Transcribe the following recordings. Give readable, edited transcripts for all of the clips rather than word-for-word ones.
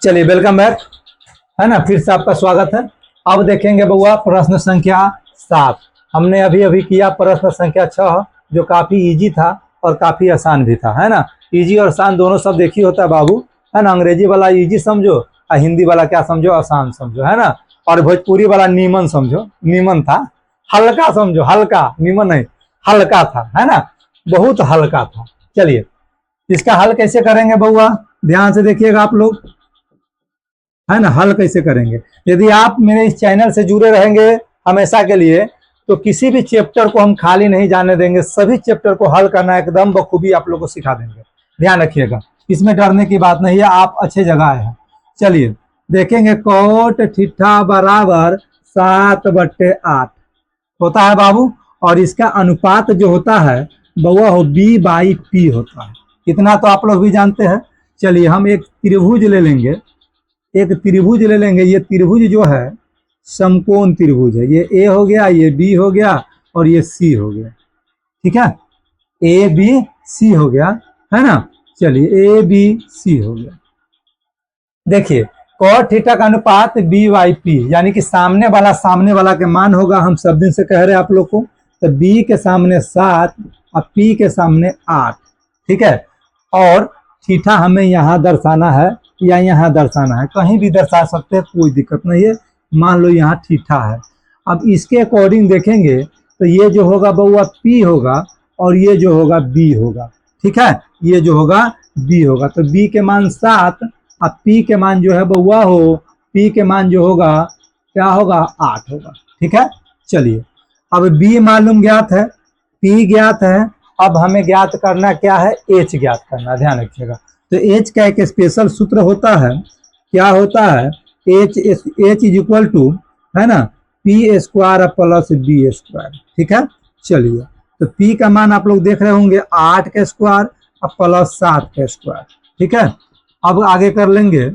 चलिए welcome back, है ना। फिर से आपका स्वागत है। अब देखेंगे बउआ प्रश्न संख्या 7। हमने अभी अभी किया प्रश्न संख्या 6 जो काफी इजी था और काफी आसान भी था, है ना। इजी और आसान दोनों सब देखी होता है बाबू, है ना। अंग्रेजी वाला इजी समझो और हिंदी वाला क्या समझो, आसान समझो, है ना। और भोजपुरी वाला नीमन समझो, नीमन था। हल्का समझो, हल्का, नीमन नहीं, हल्का था, है ना, बहुत हल्का था। चलिए इसका हल कैसे करेंगे बउआ, ध्यान से देखिएगा आप लोग, है ना। हल कैसे करेंगे, यदि आप मेरे इस चैनल से जुड़े रहेंगे हमेशा के लिए तो किसी भी चैप्टर को हम खाली नहीं जाने देंगे। सभी चैप्टर को हल करना एकदम बखूबी आप लोग को सिखा देंगे। ध्यान रखिएगा, इसमें डरने की बात नहीं है, आप अच्छे जगह आए हैं। चलिए देखेंगे, कोट थीटा बराबर 7/8 होता है बाबू, और इसका अनुपात जो होता है वह हो b/p होता है। इतना तो आप लोग भी जानते हैं। चलिए हम एक त्रिभुज ले लेंगे, ये त्रिभुज जो है समकोण त्रिभुज है। ये ए हो गया, ये बी हो गया और ये सी हो गया, ठीक है। ए बी सी हो गया, है ना। चलिए ए बी सी हो गया। देखिए cos थीटा का अनुपात b/p, यानी कि सामने वाला के मान होगा। हम सब दिन से कह रहे हैं आप लोग को, तो b के सामने 7 और p के सामने 8, ठीक है। और थीटा हमें यहाँ दर्शाना है या यहाँ दर्शाना है, कहीं भी दर्शा सकते हैं, कोई दिक्कत नहीं है। मान लो यहाँ थीटा है। अब इसके अकॉर्डिंग देखेंगे तो ये जो होगा बउआ p होगा और ये जो होगा b होगा, ठीक है। ये जो होगा b होगा, तो b के मान 7 और p के मान जो है बउआ हो, p के मान जो होगा क्या होगा 8 होगा, ठीक है। चलिए अब b मालूम ज्ञात है, p ज्ञात है। अब हमें ज्ञात करना क्या है, h ज्ञात करना, ध्यान रखिएगा। तो h का एक स्पेशल सूत्र होता है, क्या होता है, h इज इक्वल टू, है ना, p² प्लस b², ठीक है। चलिए तो p का मान आप लोग देख रहे होंगे 8 का स्क्वायर और प्लस 7 का स्क्वायर, ठीक है। अब आगे कर लेंगे,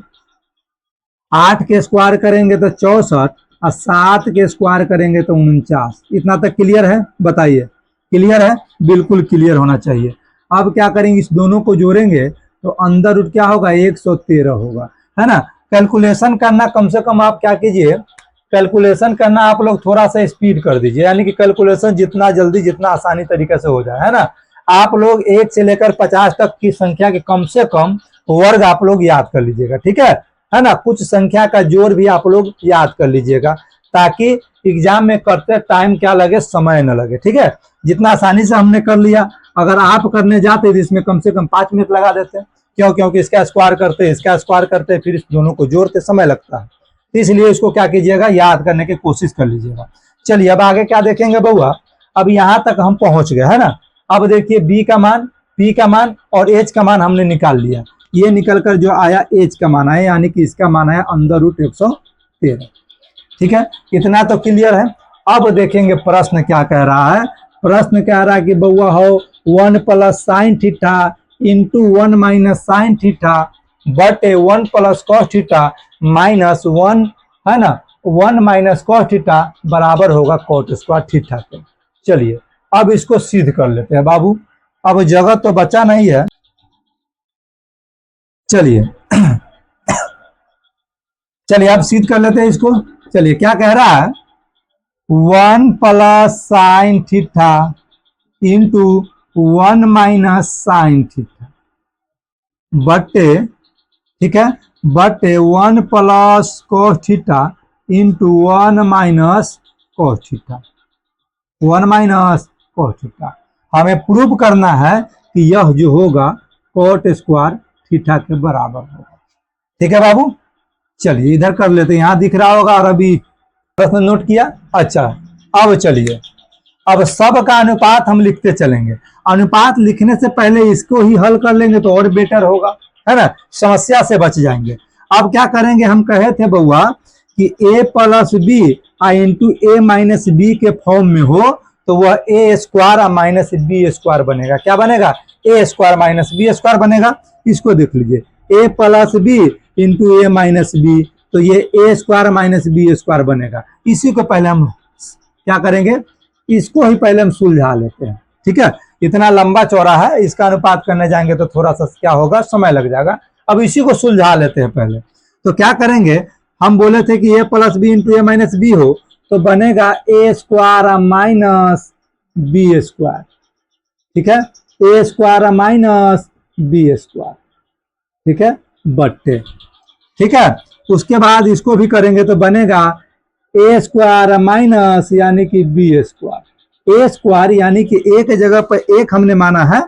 8 के स्क्वायर करेंगे तो 64 और 7 के स्क्वायर करेंगे तो 49। इतना तक क्लियर है, बताइए क्लियर है, बिल्कुल क्लियर होना चाहिए। अब क्या करेंगे, इस दोनों को जोड़ेंगे तो अंदर रूट क्या होगा 113 होगा, है ना। कैलकुलेशन करना कम से कम आप क्या कीजिए, कैलकुलेशन करना आप लोग थोड़ा सा स्पीड कर दीजिए, यानी कि कैलकुलेशन जितना जल्दी जितना आसानी तरीके से हो जाए, है ना। आप लोग 1 से लेकर 50 तक की संख्या के कम से कम वर्ग आप लोग याद कर लीजिएगा, ठीक है ना। कुछ संख्या का जोड़ भी आप लोग याद कर लीजिएगा, ताकि एग्जाम में करते टाइम क्या लगे, समय न लगे, ठीक है। जितना आसानी से हमने कर लिया, अगर आप करने जाते तो इसमें कम से कम 5 मिनट लगा देते। क्यों, क्योंकि इसका स्क्वायर करते फिर इस दोनों को जोड़ते समय लगता है, तो इसलिए इसको क्या कीजिएगा, याद करने की कोशिश कर लीजिएगा। चलिए अब आगे क्या देखेंगे बउआ, अब यहाँ तक हम पहुंच गए, है ना। अब देखिए b का मान, p का मान और h का मान हमने निकाल लिया। ये निकल कर जो आया h का मान आया, यानी कि इसका मान आया अंदर रूट 113, ठीक है। इतना तो क्लियर है। अब देखेंगे प्रश्न क्या कह रहा है। प्रश्न कह रहा है कि बउआ हो 1 plus sine theta into 1 minus sine theta बटे 1 प्लस कॉस थीटा माइनस 1, है ना, 1 माइनस कॉस थीटा बराबर होगा कॉट स्क्वायर थीटा के। चलिए अब इसको सिद्ध कर लेते हैं बाबू, अब जगह तो बचा नहीं है। चलिए चलिए अब सिद्ध कर लेते हैं इसको। चलिए क्या कह रहा है, 1 plus sine theta into 1 minus sine theta बटे, ठीक है, बटे 1 plus cos theta into 1 minus cos theta, 1 minus cos theta. हमें प्रूव करना है कि यह जो होगा कोट स्क्वायर थीटा के बराबर होगा, ठीक है बाबू। चलिए इधर कर लेते हैं, यहाँ दिख रहा होगा और अभी प्रश्न नोट किया। अच्छा अब चलिए, अब सब का अनुपात हम लिखते चलेंगे। अनुपात लिखने से पहले इसको ही हल कर लेंगे तो और बेटर होगा, है ना, समस्या से बच जाएंगे। अब क्या करेंगे, हम कहे थे बउआ कि a plus B into a minus B के फॉर्म में हो तो वह a स्क्वायर और माइनस बी स्क्वायर बनेगा। क्या बनेगा, a square minus B square बनेगा। इसको देख लीजिए, a plus B into a minus B, तो ये a square minus B square बनेगा। इसी को पहले हम क्या करेंगे, इसको ही पहले हम सुलझा लेते हैं, ठीक है। इतना लंबा चौड़ा है, इसका अनुपात करने जाएंगे तो थोड़ा सा क्या होगा, समय लग जाएगा। अब इसी को सुलझा लेते हैं पहले। तो क्या करेंगे, हम बोले थे कि ए प्लस बी इंटू ए माइनस बी हो, तो बनेगा ए स्क्वायर माइनस बी स्क्वायर। ठीक है, ए स्क्वायर माइनस बी स्क्वायर। ठीक है, बट्टे। ठीक है, उसके बाद इसको भी करेंगे तो बनेगा ए स्क्वायर माइनस यानी कि बी स्क्वायर। ए स्क्वायर यानी कि एक जगह पर एक हमने माना है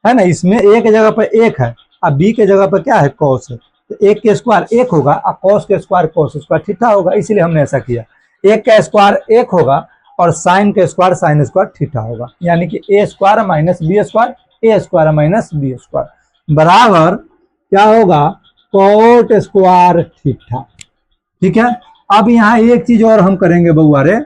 ना, इसमें एक जगह पर एक है और बी के जगह पर क्या है, कॉस है, तो एक के स्क्वायर एक होगा और कॉस के स्क्वायर कॉस स्क्वायर थीटा होगा, इसलिए हमने ऐसा किया। एक का स्क्वायर एक होगा और साइन के स्क्वायर साइन स्क्वायर थीटा होगा, यानी कि ए स्क्वायर माइनस बी स्क्वायर, ए स्क्वायर माइनस बी स्क्वायर बराबर क्या होगा, कॉट स्क्वायर थीटा। ठीक है, अब यहाँ एक चीज और हम करेंगे बउआ रे,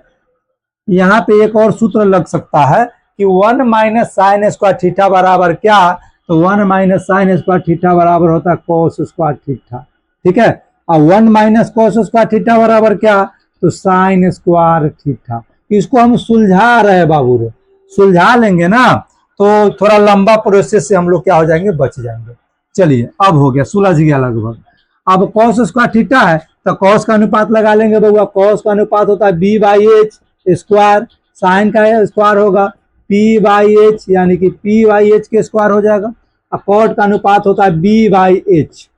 यहाँ पे एक और सूत्र लग सकता है कि 1 माइनस साइन स्क्वायर थीटा बराबर क्या, तो 1 माइनस साइन स्क्वायर थीटा बराबर होता है कॉस स्क्वायर थीटा। ठीक है, और 1 माइनस कॉस स्क्वायर थीटा बराबर क्या, तो साइन स्क्वायर थीटा। इसको हम सुलझा रहे बाबू रे, सुलझा लेंगे ना तो थोड़ा लंबा प्रोसेस से हम लोग क्या हो जाएंगे, बच जाएंगे। चलिए अब हो गया, सुलझ गया लगभग। अब कॉस स्क्वायर थीटा है तो कॉस का अनुपात लगा लेंगे बउआ, कॉस का अनुपात होता है B by H square, sine का स्क्वायर होगा पी बाई एच यानी कि पी बाई एच के स्क्वायर हो जाएगा, और कॉट का अनुपात होता है बी बाई एच,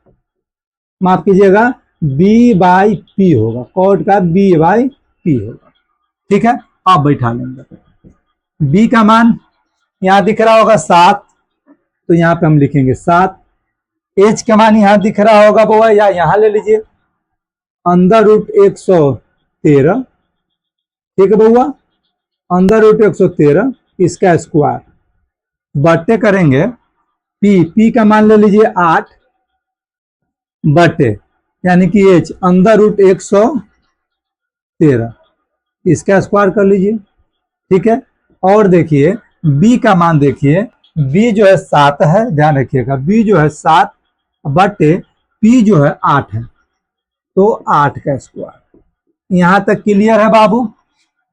माफ कीजिएगा बी बाई पी होगा, कॉट का बी बाई पी होगा। ठीक है, आप बैठा लेंगे। बी का मान यहां दिख रहा होगा 7, तो यहां पे हम लिखेंगे 7। एच का मान यहां दिख रहा होगा बउआ, या यहां ले लीजिए अंदर रूट 113। ठीक है बउआ, अंदर रूट 113 इसका स्क्वायर बटे करेंगे पी का मान ले लीजिए 8 बटे यानी कि एच अंदर रूट 113 इसका स्क्वायर कर लीजिए। ठीक है, और देखिए बी का मान, देखिए बी जो है 7 है, ध्यान रखिएगा बी जो है 7 बटे पी जो है 8 है, तो 8 का स्क्वायर। यहां तक क्लियर है बाबू,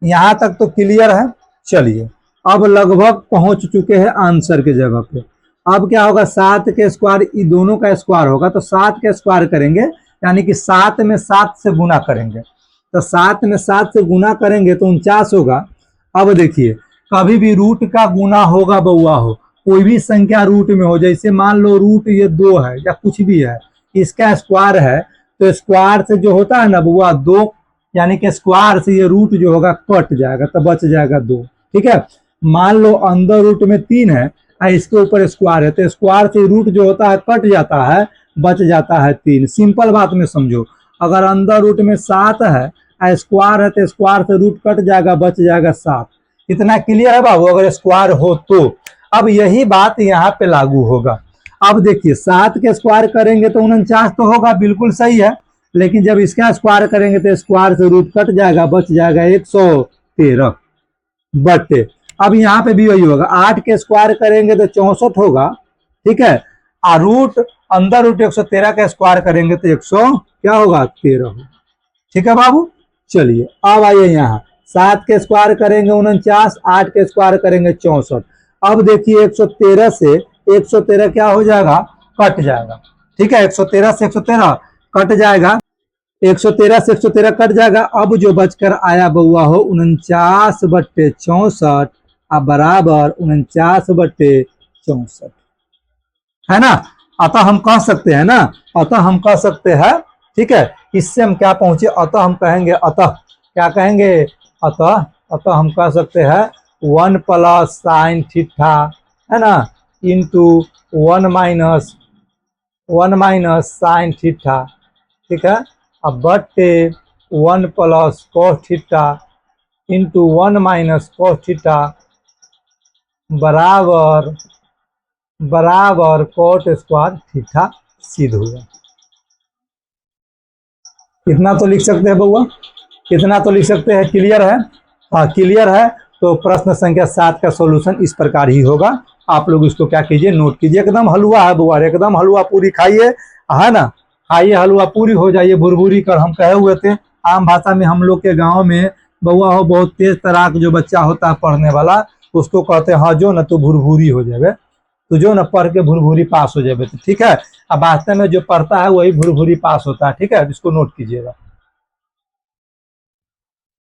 यहां तक तो क्लियर है। चलिए अब लगभग पहुंच चुके हैं आंसर के जगह पे। अब क्या होगा, 7 के स्क्वायर दोनों का स्क्वायर होगा, तो 7 के स्क्वायर करेंगे यानी कि 7 में 7 से गुना करेंगे, तो 7 में 7 से गुना करेंगे तो 49 होगा। अब देखिए कभी भी रूट का गुना होगा बउआ हो, कोई भी संख्या रूट में हो, जैसे मान लो रूट ये 2 है या कुछ भी है, इसका स्क्वायर है, तो स्क्वायर से जो होता है ना बउआ 2, यानी कि स्क्वायर से ये रूट जो होगा कट जाएगा, तो बच जाएगा 2। ठीक है, मान लो अंदर रूट में 3 है और इसके ऊपर स्क्वायर है, तो स्क्वायर से रूट जो होता है कट जाता है, बच जाता है 3। सिंपल बात में समझो, अगर अंदर रूट में 7 है और स्क्वायर है तो स्क्वायर से रूट कट जाएगा, बच जाएगा 7। इतना क्लियर है बाबू, अगर स्क्वायर हो तो। अब यही बात यहाँ पे लागू होगा। अब देखिए 7 के स्क्वायर करेंगे तो 49 तो होगा, बिल्कुल सही है, लेकिन जब इसका स्क्वायर करेंगे तो स्क्वायर से रूट कट जाएगा, बच जाएगा 113 बटे। अब यहाँ पे भी वही होगा, 8 के स्क्वायर करेंगे तो 64 होगा। ठीक है, और रूट अंदर रूट 113 का स्क्वायर करेंगे तो 100 क्या होगा, 13 होगा। ठीक है बाबू, चलिए अब आइए यहाँ 7 के स्क्वायर करेंगे 49, 8 के स्क्वायर करेंगे 64। अब देखिए 113 से 113 क्या हो जाएगा, कट जाएगा। ठीक है, 113 से 113 कट जाएगा, 113 से 113 कट जाएगा। अब जो बचकर आया बउआ हो 49 बट्टे 64 अब बराबर 49 बट्टे 64 है ना। अतः हम कह सकते हैं ना, अतः हम कह सकते हैं, ठीक है, इससे हम क्या पहुंचे, अतः हम कहेंगे, अतः क्या कहेंगे, अतः हम कह सकते हैं 1 प्लस साइन थीटा है ना इंटू 1 माइनस साइन थीटा। ठीक है, अब बट्टे 1 plus cos theta into 1 minus cos theta बराबर कॉट स्क्वायर थीटा सिद्ध हुआ। इतना तो लिख सकते हैं बउआ, इतना तो लिख सकते हैं। क्लियर है, हाँ क्लियर है। तो प्रश्न संख्या 7 का सॉल्यूशन इस प्रकार ही होगा। आप लोग इसको क्या कीजिए, नोट कीजिए। एकदम हलवा है बुआ, एकदम हलवा पूरी खाइए, है ना, खाइए हलवा पूरी हो जाइए, भुरभुरी कर हम कहे हुए थे। आम भाषा में हम लोग के गाँव में बउआ हो बहुत तेज तराक जो बच्चा होता है पढ़ने वाला, उसको कहते हैं हाँ जो न तो भुरभुरी हो जाए। तो जो ना पढ़ के भुरभुरी पास हो जाए। ठीक है, अब वास्तव में जो पढ़ता है वही भुरभुरी पास होता है। ठीक है, इसको नोट कीजिएगा।